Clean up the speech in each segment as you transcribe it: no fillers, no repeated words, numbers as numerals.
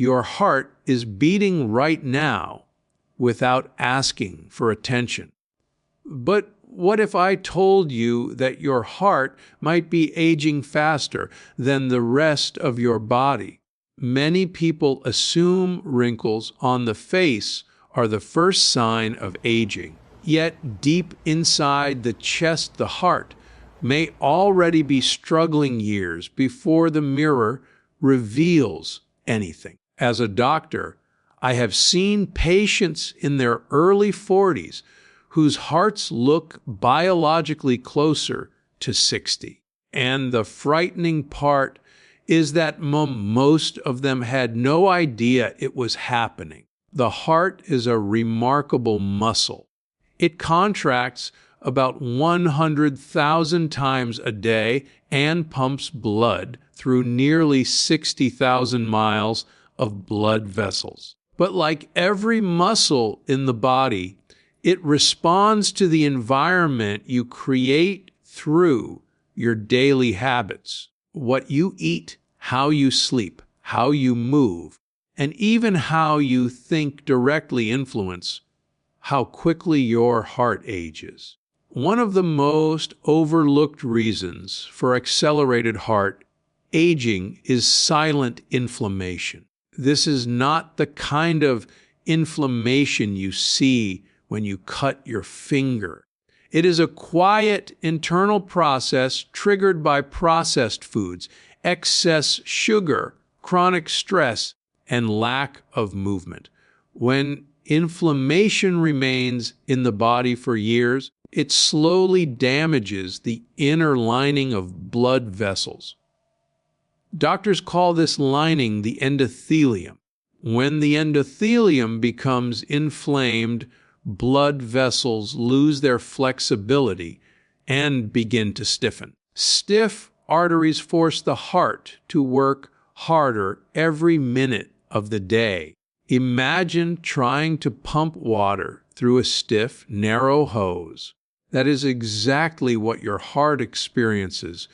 Your heart is beating right now without asking for attention. But what if I told you that your heart might be aging faster than the rest of your body? Many people assume wrinkles on the face are the first sign of aging. Yet deep inside the chest, the heart may already be struggling years before the mirror reveals anything. As a doctor, I have seen patients in their early 40s whose hearts look biologically closer to 60. And the frightening part is that most of them had no idea it was happening. The heart is a remarkable muscle. It contracts about 100,000 times a day and pumps blood through nearly 60,000 miles of blood vessels. But like every muscle in the body, it responds to the environment you create through your daily habits. What you eat, how you sleep, how you move, and even how you think directly influence how quickly your heart ages. One of the most overlooked reasons for accelerated heart aging is silent inflammation. This is not the kind of inflammation you see when you cut your finger. It is a quiet internal process triggered by processed foods, excess sugar, chronic stress, and lack of movement. When inflammation remains in the body for years, it slowly damages the inner lining of blood vessels. Doctors call this lining the endothelium. When the endothelium becomes inflamed, blood vessels lose their flexibility and begin to stiffen. Stiff arteries force the heart to work harder every minute of the day. Imagine trying to pump water through a stiff, narrow hose. That is exactly what your heart experiences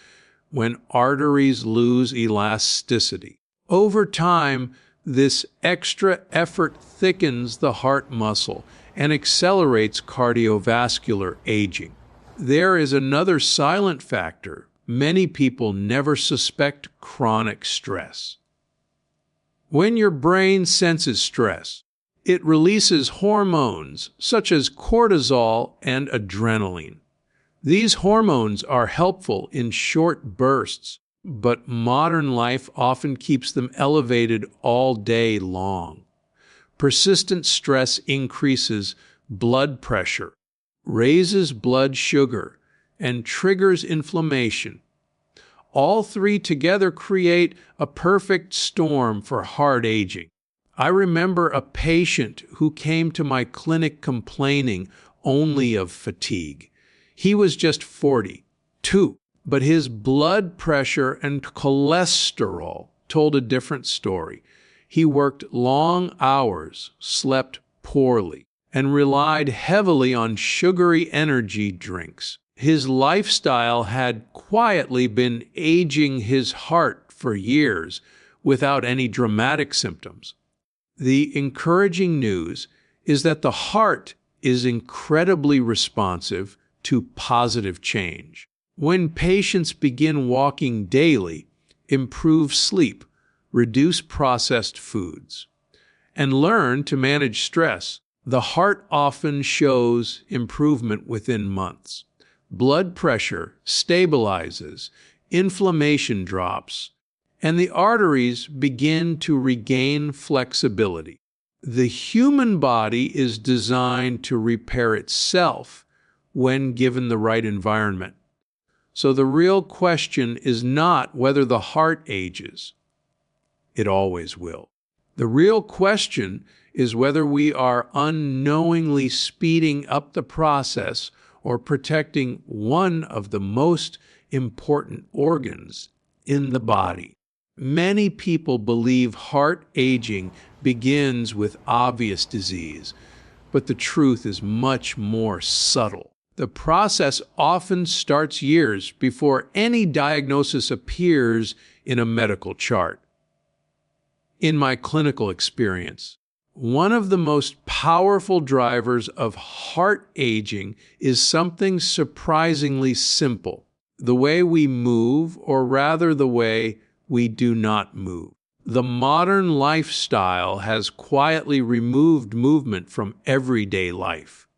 when arteries lose elasticity. Over time, this extra effort thickens the heart muscle and accelerates cardiovascular aging. There is another silent factor. Many people never suspect: chronic stress. When your brain senses stress, it releases hormones such as cortisol and adrenaline. These hormones are helpful in short bursts, but modern life often keeps them elevated all day long. Persistent stress increases blood pressure, raises blood sugar, and triggers inflammation. All three together create a perfect storm for heart aging. I remember a patient who came to my clinic complaining only of fatigue. He was just 42, but his blood pressure and cholesterol told a different story. He worked long hours, slept poorly, and relied heavily on sugary energy drinks. His lifestyle had quietly been aging his heart for years without any dramatic symptoms. The encouraging news is that the heart is incredibly responsive to positive change. When patients begin walking daily, improve sleep, reduce processed foods, and learn to manage stress, the heart often shows improvement within months. Blood pressure stabilizes, inflammation drops, and the arteries begin to regain flexibility. The human body is designed to repair itself when given the right environment. So the real question is not whether the heart ages. It always will. The real question is whether we are unknowingly speeding up the process or protecting one of the most important organs in the body. Many people believe heart aging begins with obvious disease, but the truth is much more subtle. The process often starts years before any diagnosis appears in a medical chart. in my clinical experience. One of the most powerful drivers of heart aging is something surprisingly simple: the way we move, or rather the way we do not move. The modern lifestyle has quietly removed movement from everyday life.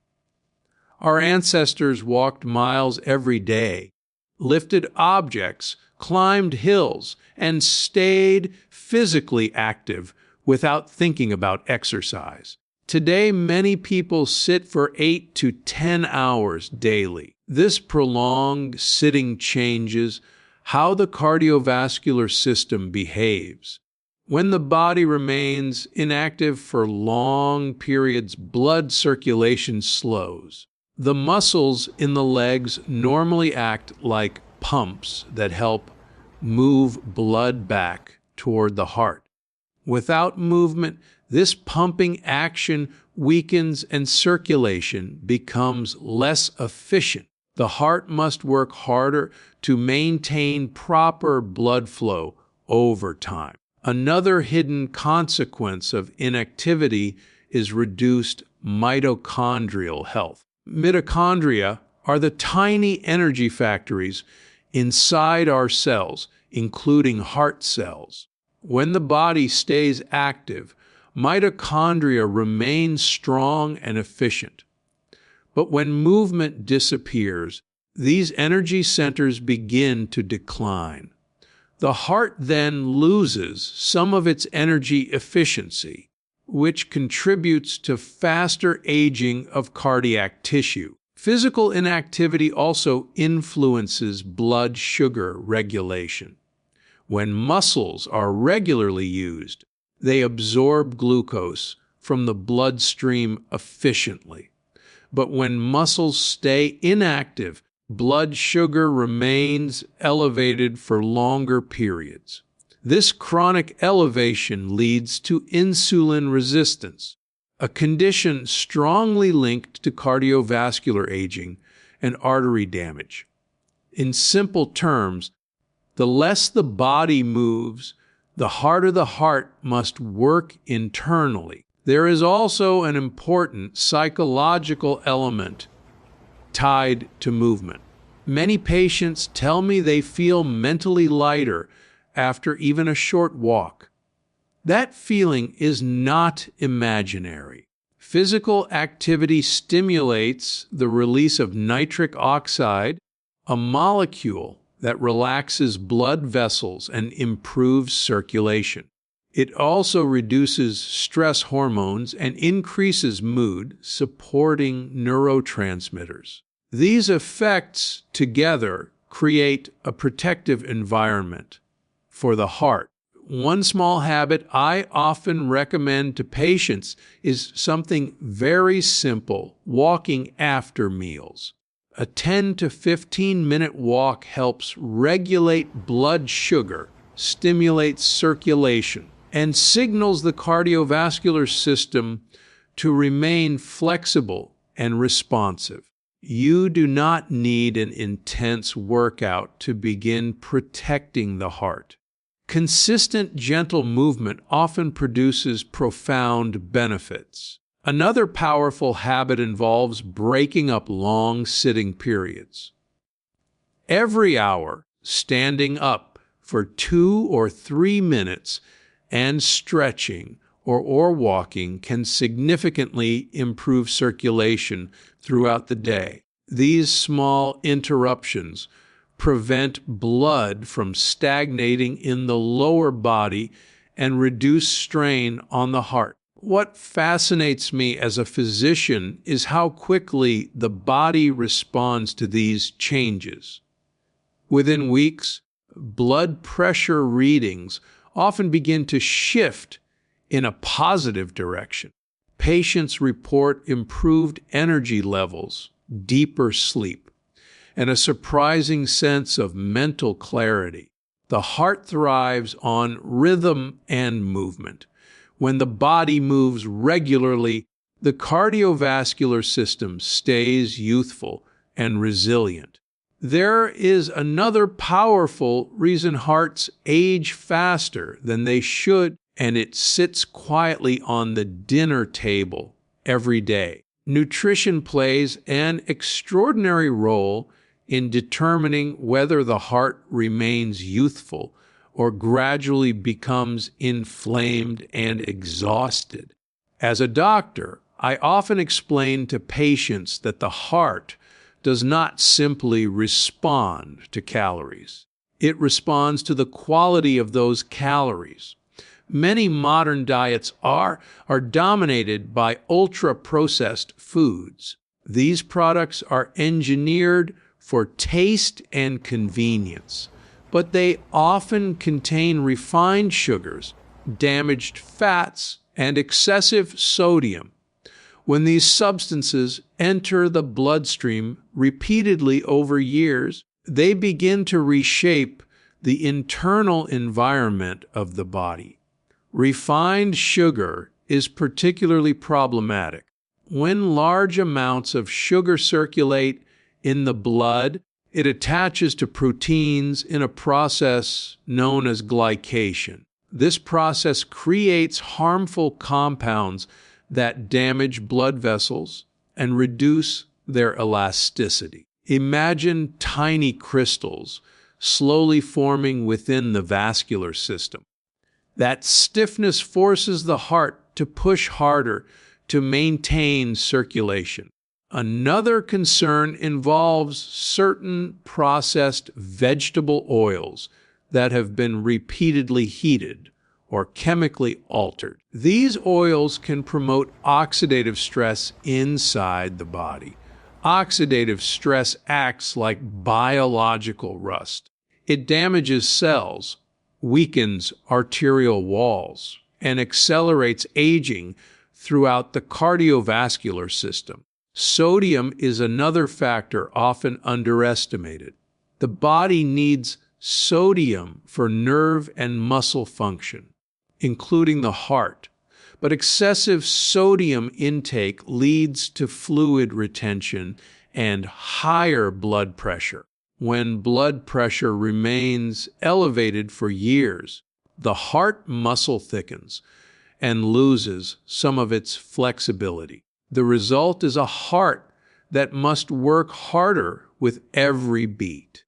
Our ancestors walked miles every day, lifted objects, climbed hills, and stayed physically active without thinking about exercise. Today, many people sit for 8 to 10 hours daily. This prolonged sitting changes how the cardiovascular system behaves. When the body remains inactive for long periods, blood circulation slows. The muscles in the legs normally act like pumps that help move blood back toward the heart. Without movement, this pumping action weakens and circulation becomes less efficient. The heart must work harder to maintain proper blood flow over time. Another hidden consequence of inactivity is reduced mitochondrial health. Mitochondria are the tiny energy factories inside our cells, including heart cells. When the body stays active, mitochondria remain strong and efficient. But when movement disappears, these energy centers begin to decline. The heart then loses some of its energy efficiency, which contributes to faster aging of cardiac tissue. Physical inactivity also influences blood sugar regulation. When muscles are regularly used, they absorb glucose from the bloodstream efficiently. But when muscles stay inactive, blood sugar remains elevated for longer periods. This chronic elevation leads to insulin resistance, a condition strongly linked to cardiovascular aging and artery damage. In simple terms, the less the body moves, the harder the heart must work internally. There is also an important psychological element tied to movement. Many patients tell me they feel mentally lighter after even a short walk. That feeling is not imaginary. Physical activity stimulates the release of nitric oxide, a molecule that relaxes blood vessels and improves circulation. It also reduces stress hormones and increases mood, supporting neurotransmitters. These effects together create a protective environment for the heart. One small habit I often recommend to patients is something very simple: walking after meals. A 10 to 15-minute walk helps regulate blood sugar, stimulates circulation, and signals the cardiovascular system to remain flexible and responsive. You do not need an intense workout to begin protecting the heart. Consistent, gentle movement often produces profound benefits. Another powerful habit involves breaking up long sitting periods. Every hour, standing up for 2 or 3 minutes and stretching or walking can significantly improve circulation throughout the day. These small interruptions prevent blood from stagnating in the lower body and reduce strain on the heart. What fascinates me as a physician is how quickly the body responds to these changes. Within weeks, blood pressure readings often begin to shift in a positive direction. Patients report improved energy levels, deeper sleep, and a surprising sense of mental clarity. The heart thrives on rhythm and movement. When the body moves regularly, the cardiovascular system stays youthful and resilient. There is another powerful reason hearts age faster than they should, and it sits quietly on the dinner table every day. Nutrition plays an extraordinary role in determining whether the heart remains youthful or gradually becomes inflamed and exhausted. As a doctor, I often explain to patients that the heart does not simply respond to calories. It responds to the quality of those calories. Many modern diets are dominated by ultra-processed foods. These products are engineered for taste and convenience, but they often contain refined sugars, damaged fats, and excessive sodium. When these substances enter the bloodstream repeatedly over years, they begin to reshape the internal environment of the body. Refined sugar is particularly problematic. When large amounts of sugar circulate in the blood, it attaches to proteins in a process known as glycation. This process creates harmful compounds that damage blood vessels and reduce their elasticity. Imagine tiny crystals slowly forming within the vascular system. That stiffness forces the heart to push harder to maintain circulation. Another concern involves certain processed vegetable oils that have been repeatedly heated or chemically altered. These oils can promote oxidative stress inside the body. Oxidative stress acts like biological rust. It damages cells, weakens arterial walls, and accelerates aging throughout the cardiovascular system. Sodium is another factor often underestimated. The body needs sodium for nerve and muscle function, including the heart, but excessive sodium intake leads to fluid retention and higher blood pressure. When blood pressure remains elevated for years, the heart muscle thickens and loses some of its flexibility. The result is a heart that must work harder with every beat.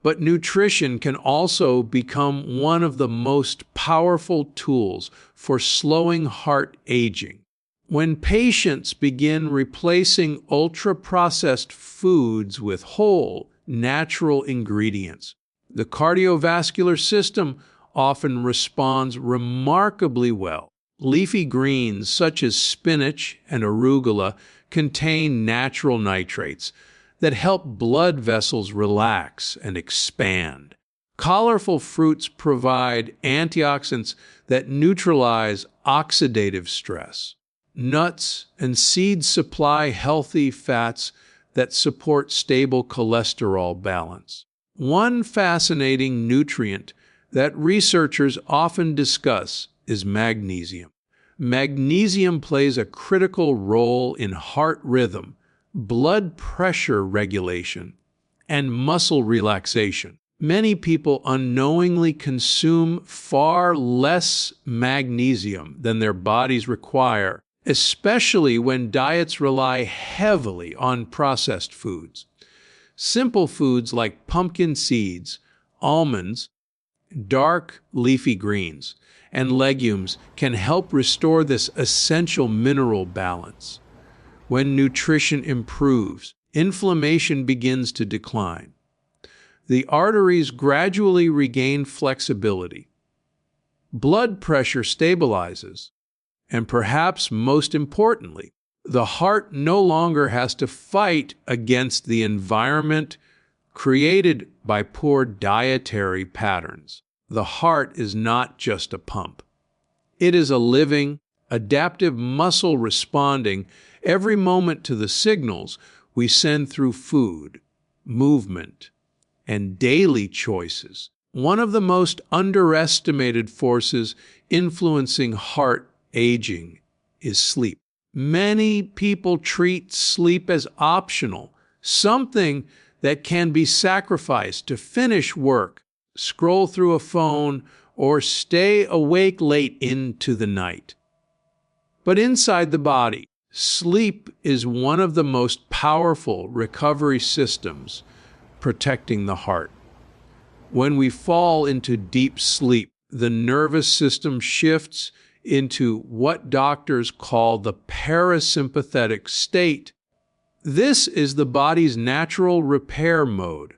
But nutrition can also become one of the most powerful tools for slowing heart aging. When patients begin replacing ultra-processed foods with whole, natural ingredients, the cardiovascular system often responds remarkably well. Leafy greens such as spinach and arugula contain natural nitrates that help blood vessels relax and expand. Colorful fruits provide antioxidants that neutralize oxidative stress. Nuts and seeds supply healthy fats that support stable cholesterol balance. One fascinating nutrient that researchers often discuss is magnesium. Magnesium plays a critical role in heart rhythm, blood pressure regulation, and muscle relaxation. Many people unknowingly consume far less magnesium than their bodies require, especially when diets rely heavily on processed foods. Simple foods like pumpkin seeds, almonds, dark leafy greens, and legumes can help restore this essential mineral balance. When nutrition improves, inflammation begins to decline. The arteries gradually regain flexibility. Blood pressure stabilizes, and perhaps most importantly, the heart no longer has to fight against the environment created by poor dietary patterns. The heart is not just a pump. It is a living, adaptive muscle responding every moment to the signals we send through food, movement, and daily choices. One of the most underestimated forces influencing heart aging is sleep. Many people treat sleep as optional, something that can be sacrificed to finish work, scroll through a phone, or stay awake late into the night. But inside the body, sleep is one of the most powerful recovery systems protecting the heart. When we fall into deep sleep, the nervous system shifts into what doctors call the parasympathetic state. This is the body's natural repair mode.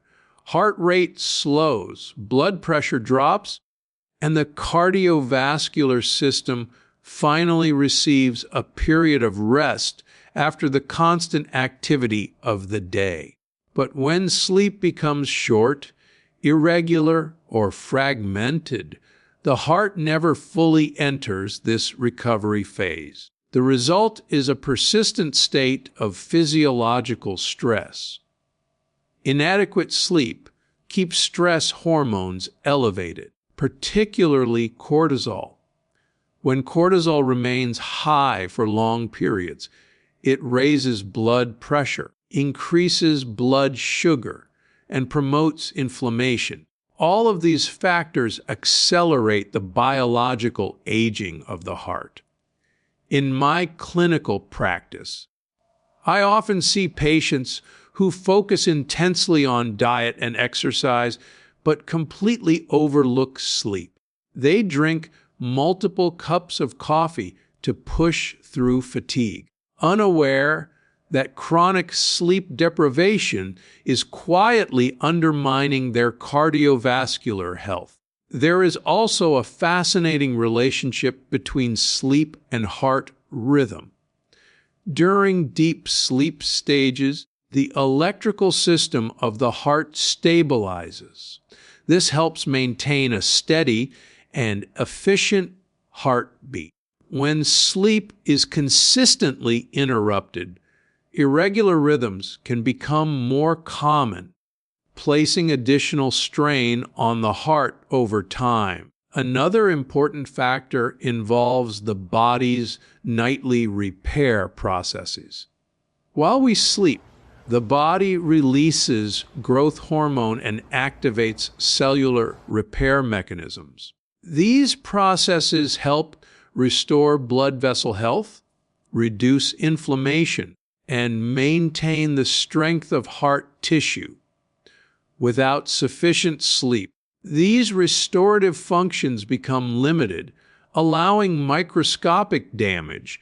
Heart rate slows, blood pressure drops, and the cardiovascular system finally receives a period of rest after the constant activity of the day. But when sleep becomes short, irregular, or fragmented, the heart never fully enters this recovery phase. The result is a persistent state of physiological stress. Inadequate sleep keeps stress hormones elevated, particularly cortisol. When cortisol remains high for long periods, it raises blood pressure, increases blood sugar, and promotes inflammation. All of these factors accelerate the biological aging of the heart. In my clinical practice, I often see patients who focus intensely on diet and exercise, but completely overlook sleep. They drink multiple cups of coffee to push through fatigue, unaware that chronic sleep deprivation is quietly undermining their cardiovascular health. There is also a fascinating relationship between sleep and heart rhythm. During deep sleep stages, the electrical system of the heart stabilizes. This helps maintain a steady and efficient heartbeat. When sleep is consistently interrupted, irregular rhythms can become more common, placing additional strain on the heart over time. Another important factor involves the body's nightly repair processes. While we sleep, the body releases growth hormone and activates cellular repair mechanisms. These processes help restore blood vessel health, reduce inflammation, and maintain the strength of heart tissue. Without sufficient sleep, these restorative functions become limited, allowing microscopic damage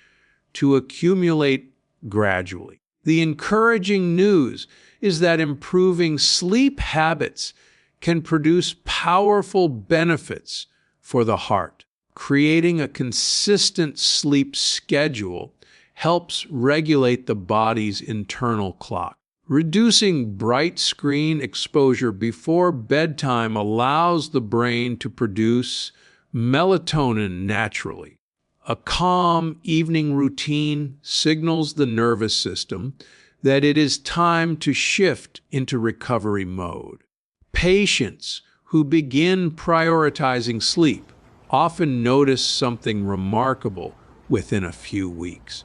to accumulate gradually. The encouraging news is that improving sleep habits can produce powerful benefits for the heart. Creating a consistent sleep schedule helps regulate the body's internal clock. Reducing bright screen exposure before bedtime allows the brain to produce melatonin naturally. A calm evening routine signals the nervous system that it is time to shift into recovery mode. Patients who begin prioritizing sleep often notice something remarkable within a few weeks.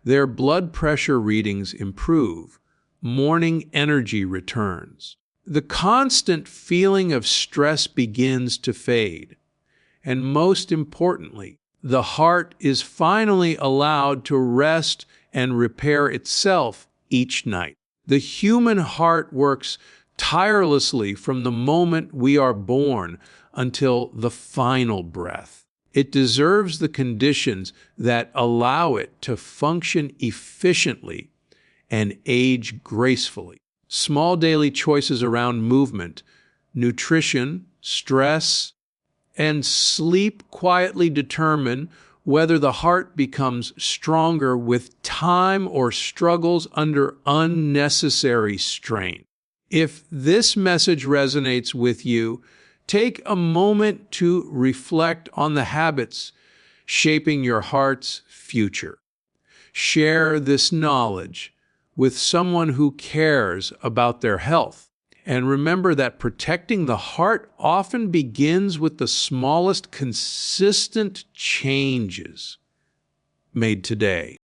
Their blood pressure readings improve, morning energy returns. The constant feeling of stress begins to fade, and most importantly, the heart is finally allowed to rest and repair itself each night. The human heart works tirelessly from the moment we are born until the final breath. It deserves the conditions that allow it to function efficiently and age gracefully. Small daily choices around movement, nutrition, stress, and sleep quietly determine whether the heart becomes stronger with time or struggles under unnecessary strain. If this message resonates with you, take a moment to reflect on the habits shaping your heart's future. Share this knowledge with someone who cares about their health. And remember that protecting the heart often begins with the smallest consistent changes made today.